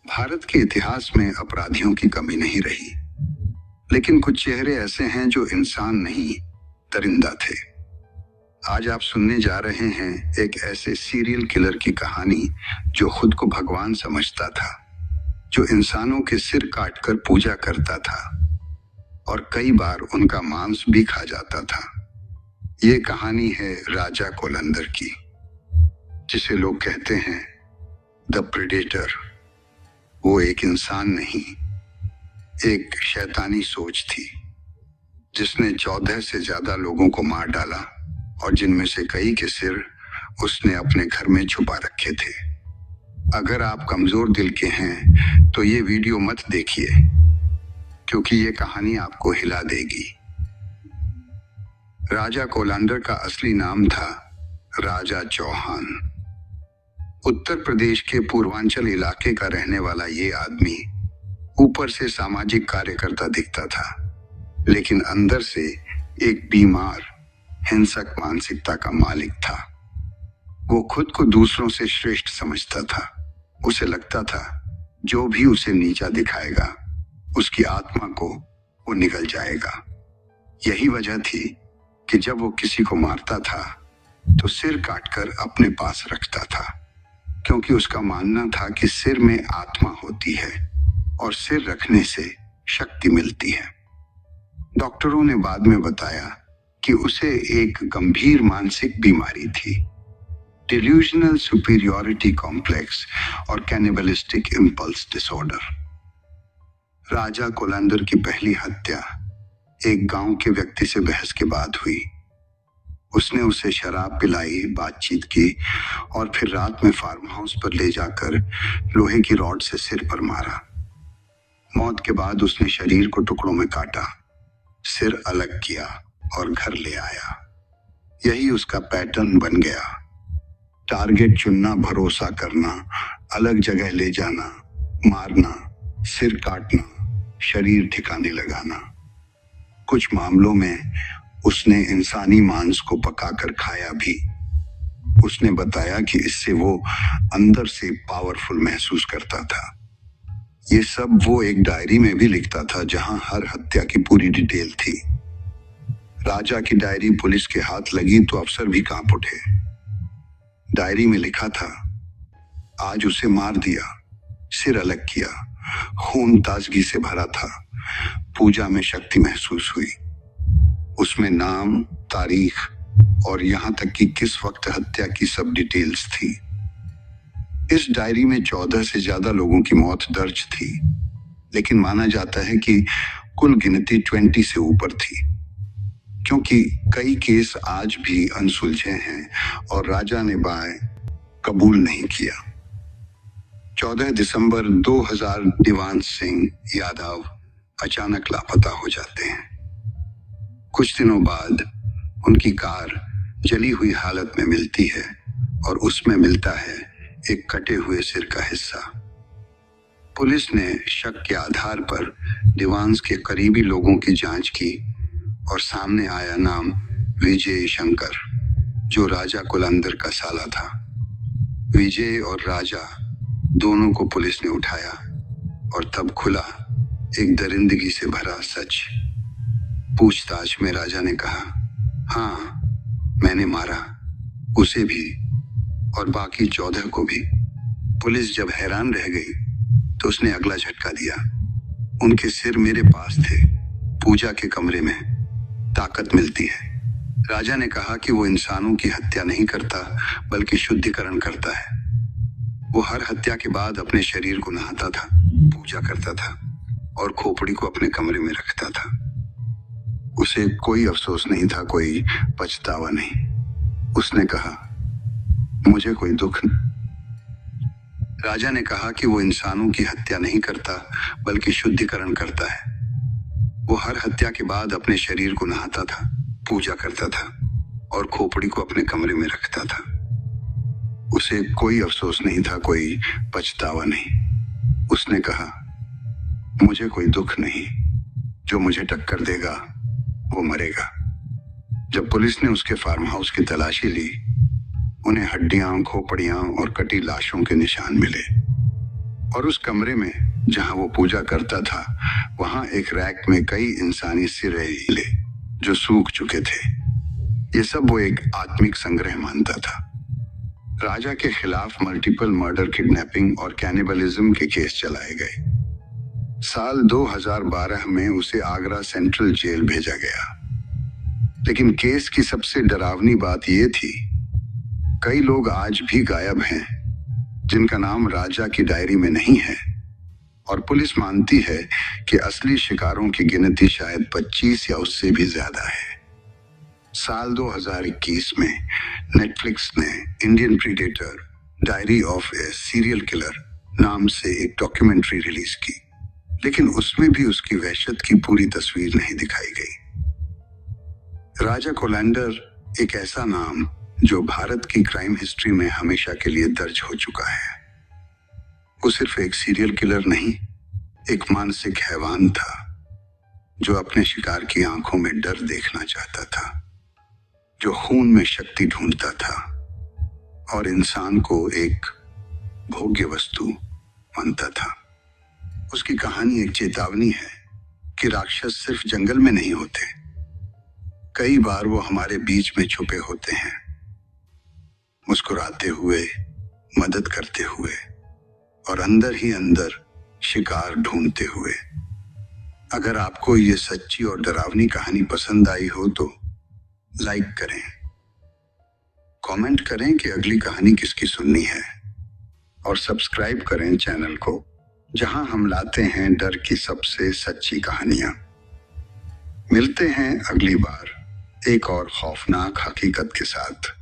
भारत के इतिहास में अपराधियों की कमी नहीं रही, लेकिन कुछ चेहरे ऐसे हैं जो इंसान नहीं, दरिंदा थे। आज आप सुनने जा रहे हैं एक ऐसे सीरियल किलर की कहानी जो खुद को भगवान समझता था, जो इंसानों के सिर काटकर पूजा करता था और कई बार उनका मांस भी खा जाता था। ये कहानी है राजा कोलंदर की, जिसे लोग कहते हैं द प्रेडेटर। वो एक इंसान नहीं, एक शैतानी सोच थी जिसने 14 से ज्यादा लोगों को मार डाला और जिनमें से कई के सिर उसने अपने घर में छुपा रखे थे। अगर आप कमजोर दिल के हैं तो ये वीडियो मत देखिए, क्योंकि ये कहानी आपको हिला देगी। राजा कोलंदर का असली नाम था राजा चौहान। उत्तर प्रदेश के पूर्वांचल इलाके का रहने वाला ये आदमी ऊपर से सामाजिक कार्यकर्ता दिखता था, लेकिन अंदर से एक बीमार, हिंसक मानसिकता का मालिक था। वो खुद को दूसरों से श्रेष्ठ समझता था। उसे लगता था जो भी उसे नीचा दिखाएगा उसकी आत्मा को वो निगल जाएगा। यही वजह थी कि जब वो किसी को मारता था तो सिर काटकर अपने पास रखता था, क्योंकि उसका मानना था कि सिर में आत्मा होती है और सिर रखने से शक्ति मिलती है। डॉक्टरों ने बाद में बताया कि उसे एक गंभीर मानसिक बीमारी थी, डिल्यूजनल सुपीरियरिटी कॉम्प्लेक्स और कैनिबलिस्टिक इंपल्स डिसऑर्डर। राजा कोलंदर की पहली हत्या एक गांव के व्यक्ति से बहस के बाद हुई। उसने उसे शराब पिलाई, बातचीत की और फिर रात में फार्म हाउस पर ले जाकर लोहे की रॉड से सिर पर मारा। मौत के बाद उसने शरीर को टुकड़ों में काटा, सिर अलग किया और घर ले आया। यही उसका पैटर्न बन गया। टारगेट चुनना, भरोसा करना, अलग जगह ले जाना, मारना, सिर काटना, शरीर ठिकाने लगाना। कुछ मामलों में उसने इंसानी मांस को पकाकर खाया भी। उसने बताया कि इससे वो अंदर से पावरफुल महसूस करता था। ये सब वो एक डायरी में भी लिखता था, जहां हर हत्या की पूरी डिटेल थी। राजा की डायरी पुलिस के हाथ लगी तो अफसर भी कांप उठे। डायरी में लिखा था, आज उसे मार दिया, सिर अलग किया, खून ताजगी से भरा था, पूजा में शक्ति महसूस हुई। उसमें नाम, तारीख और यहां तक कि किस वक्त हत्या की सब डिटेल्स थी। इस डायरी में 14 से ज्यादा लोगों की मौत दर्ज थी, लेकिन माना जाता है कि कुल गिनती 20 से ऊपर थी, क्योंकि कई केस आज भी अनसुलझे हैं और राजा ने बाय कबूल नहीं किया। 14 दिसंबर 2000 दीवान सिंह यादव अचानक लापता हो जाते हैं। कुछ दिनों बाद उनकी कार जली हुई हालत में मिलती है और उसमें मिलता है एक कटे हुए सिर का हिस्सा। पुलिस ने शक के आधार पर दीवांस के करीबी लोगों की जांच की और सामने आया नाम विजय शंकर, जो राजा कोलंदर का साला था। विजय और राजा दोनों को पुलिस ने उठाया और तब खुला एक दरिंदगी से भरा सच। पूछताछ में राजा ने कहा, हाँ, मैंने मारा, उसे भी और बाकी 14 को भी। पुलिस जब हैरान रह गई तो उसने अगला झटका दिया, उनके सिर मेरे पास थे, पूजा के कमरे में, ताकत मिलती है। राजा ने कहा कि वो इंसानों की हत्या नहीं करता, बल्कि शुद्धिकरण करता है। वो हर हत्या के बाद अपने शरीर को नहाता था, पूजा करता था और खोपड़ी को अपने कमरे में रखता था। उसे कोई अफसोस नहीं था, कोई पछतावा नहीं। उसने कहा, मुझे कोई दुख नहीं। राजा ने कहा कि वो इंसानों की हत्या नहीं करता, बल्कि शुद्धिकरण करता है। वो हर हत्या के बाद अपने शरीर को नहाता था, पूजा करता था और खोपड़ी को अपने कमरे में रखता था। उसे कोई अफसोस नहीं था, कोई पछतावा नहीं। उसने कहा, मुझे कोई दुख नहीं, जो मुझे टक्कर देगा वो मरेगा। जब पुलिस ने उसके फार्म हाउस की तलाशी ली, उन्हें हड्डियां, खोपड़ियां और कटी लाशों के निशान मिले। और उस कमरे में जहां वो पूजा करता था, वहां एक रैक में कई इंसानी सिरे हीले जो सूख चुके थे। ये सब वो एक आत्मिक संग्रह मानता था। राजा के खिलाफ मल्टीपल मर्डर, किडनैपिंग और कैनिबलिज्म के केस चलाए गए। साल 2012 में उसे आगरा सेंट्रल जेल भेजा गया। लेकिन केस की सबसे डरावनी बात यह थी, कई लोग आज भी गायब हैं जिनका नाम राजा की डायरी में नहीं है, और पुलिस मानती है कि असली शिकारों की गिनती शायद 25 या उससे भी ज्यादा है। साल 2021 में नेटफ्लिक्स ने Indian predator diary of A serial killer नाम से एक डॉक्यूमेंट्री रिलीज की, लेकिन उसमें भी उसकी वहशत की पूरी तस्वीर नहीं दिखाई गई। राजा कोलैंडर एक ऐसा नाम जो भारत की क्राइम हिस्ट्री में हमेशा के लिए दर्ज हो चुका है। वो सिर्फ एक सीरियल किलर नहीं, एक मानसिक हैवान था जो अपने शिकार की आंखों में डर देखना चाहता था, जो खून में शक्ति ढूंढता था और इंसान को एक भोग्य वस्तु मानता था। उसकी कहानी एक चेतावनी है कि राक्षस सिर्फ जंगल में नहीं होते, कई बार वो हमारे बीच में छुपे होते हैं, मुस्कुराते हुए, मदद करते हुए और अंदर ही अंदर शिकार ढूंढते हुए। अगर आपको ये सच्ची और डरावनी कहानी पसंद आई हो तो लाइक करें, कमेंट करें कि अगली कहानी किसकी सुननी है, और सब्सक्राइब करें चैनल को जहां हम लाते हैं डर की सबसे सच्ची कहानियां। मिलते हैं अगली बार एक और खौफनाक हकीकत के साथ।